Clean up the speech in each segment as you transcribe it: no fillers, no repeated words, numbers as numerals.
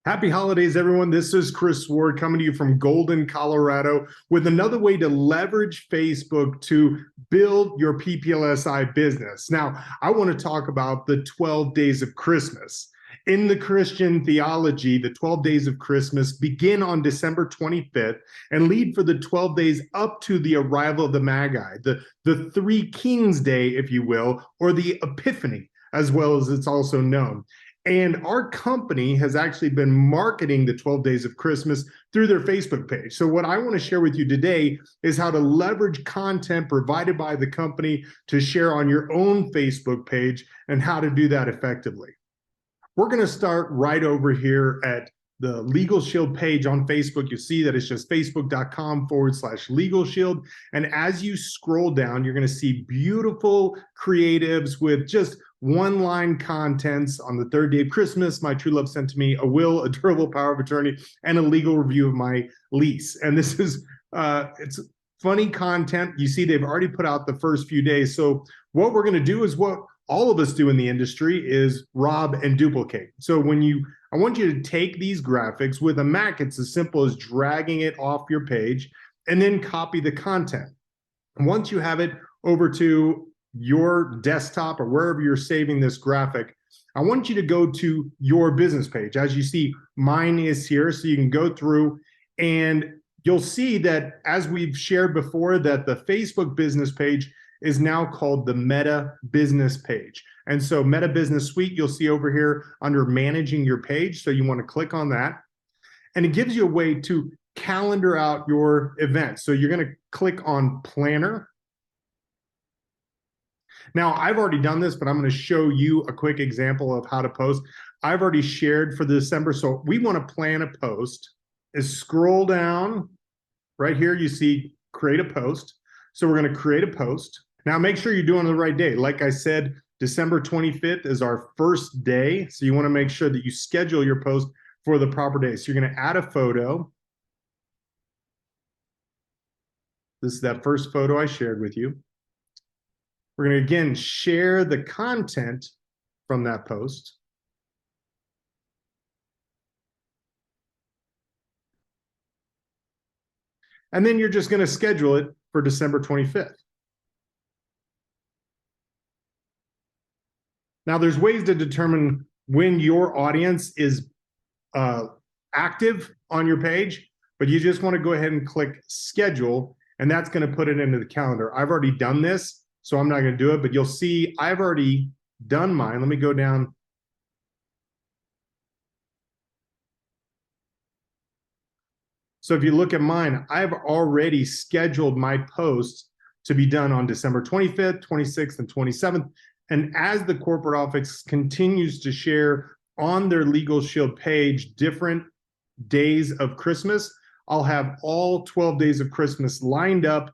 Happy holidays, everyone. This is Chris Ward coming to you from Golden, Colorado, with another way to leverage Facebook to build your PPLSI business. Now, I want to talk about the 12 days of Christmas. In the Christian theology, the 12 days of Christmas begin on December 25th and lead for the 12 days up to the arrival of the Magi, the Three Kings Day, if you will, or the Epiphany, as well as it's also known. And our company has actually been marketing the 12 days of Christmas through their Facebook page. So what I want to share with you today is how to leverage content provided by the company to share on your own Facebook page and how to do that effectively. We're going to start right over here at the Legal Shield page on Facebook. You see that it's just facebook.com/Legal Shield. And as you scroll down, you're going to see beautiful creatives with just one-line contents on the third day of Christmas. My true love sent to me a will, a durable power of attorney, and a legal review of my lease. And this is, it's funny content. You see, they've already put out the first few days. So what we're going to do is what all of us do in the industry is rob and duplicate. So I want you to take these graphics with a Mac. It's as simple as dragging it off your page and then copy the content. And once you have it over to your desktop or wherever you're saving this graphic, I want you to go to your business page. As you see, mine is here, so you can go through and you'll see that, as we've shared before, that the Facebook business page is now called the Meta Business page. And so Meta Business Suite, you'll see over here under managing your page. So you want to click on that. And it gives you a way to calendar out your events. So you're going to click on Planner. Now, I've already done this, but I'm going to show you a quick example of how to post. I've already shared for December. So we want to plan a post. Is scroll down right here. You see create a post. So we're going to create a post. Now, make sure you're doing the right day. Like I said, December 25th is our first day. So you want to make sure that you schedule your post for the proper day. So you're going to add a photo. This is that first photo I shared with you. We're going to, again, share the content from that post. And then you're just going to schedule it for December 25th. Now, there's ways to determine when your audience is active on your page, but you just want to go ahead and click schedule, and that's going to put it into the calendar. I've already done this, so I'm not going to do it, but you'll see I've already done mine. Let me go down. So if you look at mine, I've already scheduled my posts to be done on December 25th, 26th, and 27th. And as the corporate office continues to share on their Legal Shield page different days of Christmas, I'll have all 12 days of Christmas lined up,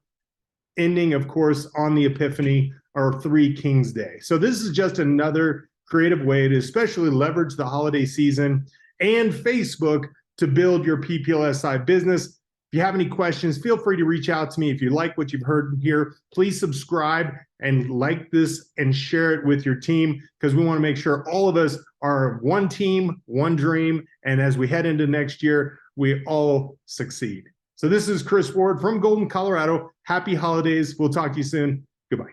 ending, of course, on the Epiphany or Three Kings Day. So this is just another creative way to especially leverage the holiday season and Facebook to build your PPLSI business. If you have any questions, feel free to reach out to me. If you like what you've heard here, please subscribe and like this and share it with your team, because we want to make sure all of us are one team, one dream, and as we head into next year, we all succeed. So this is Chris Ward from Golden, Colorado. Happy holidays. We'll talk to you soon. Goodbye.